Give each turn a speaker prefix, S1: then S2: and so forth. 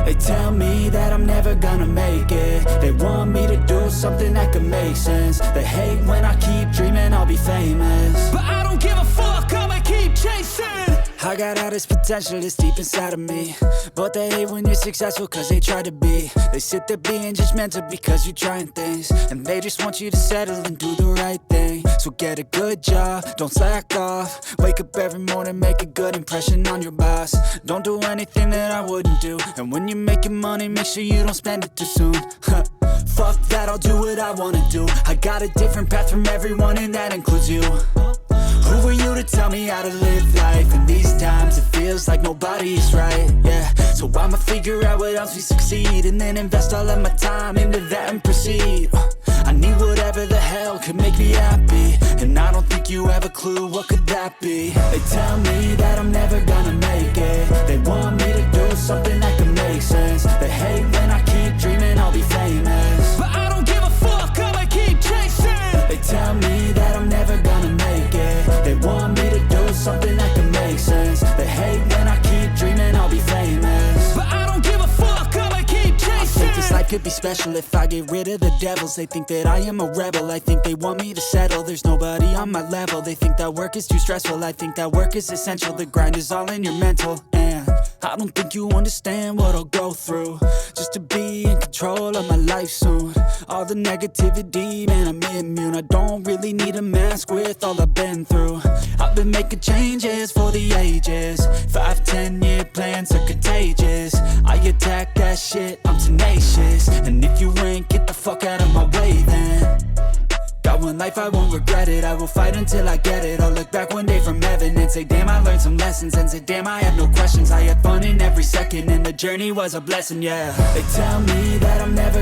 S1: They tell me that I'm never gonna make it. They want me to do something that could make sense. They hate when I keep dreaming I'll be famous, but I don't give a fuck, I'ma keep chasing. I got all this potential that's deep inside of me, but they hate when you're successful cause they try to be. They sit there being judgmental because you're trying things, and they just want you to settle and do the right thing. So get a good job, don't slack off. Wake up every morning, make a good impression on your boss. Don't do anything that I wouldn't do, and when you're making money, make sure you don't spend it too soon. Fuck that, I'll do what I wanna do. I got a different path from everyone, and that includes you. Who are you to tell me how to live life? In these times it feels like nobody is right, yeah. So I'ma figure out what else we succeed, and then invest all of my time into that and proceed. I need whatever the hell could make me happy, and I don't think you have a clue what could that be. They tell me that I'm never gonna make it. They want me to do something that could make sense. They hate when I keep dreaming I'll be famous, but I don't give a fuck, I'ma keep chasing. They tell me that I'm never gonna make it. They want me to do something that can make sense. They hate when I keep dreaming I'll be famous, but I don't give a fuck, I'ma keep chasing. I think this life could be special if I get rid of the devils. They think that I am a rebel, I think they want me to settle. There's nobody on my level. They think that work is too stressful, I think that work is essential. The grind is all in your mental, and I don't think you understand what I'll go through just to be in control of my life soon. All the negativity, man, I'm immune. I don't really need a mask with all I've been through. I've been making changes for the ages. 5-10 year plans are contagious. I attack that shit, I'm tenacious. And if you ain't, get the fuck out of my way then. Got one life, I won't regret it. I will fight until I get it. I'll look back one day from heaven and say, damn, I learned some lessons. And say, damn, I have no questions. I had fun in every second, and the journey was a blessing, yeah. They tell me that I'm never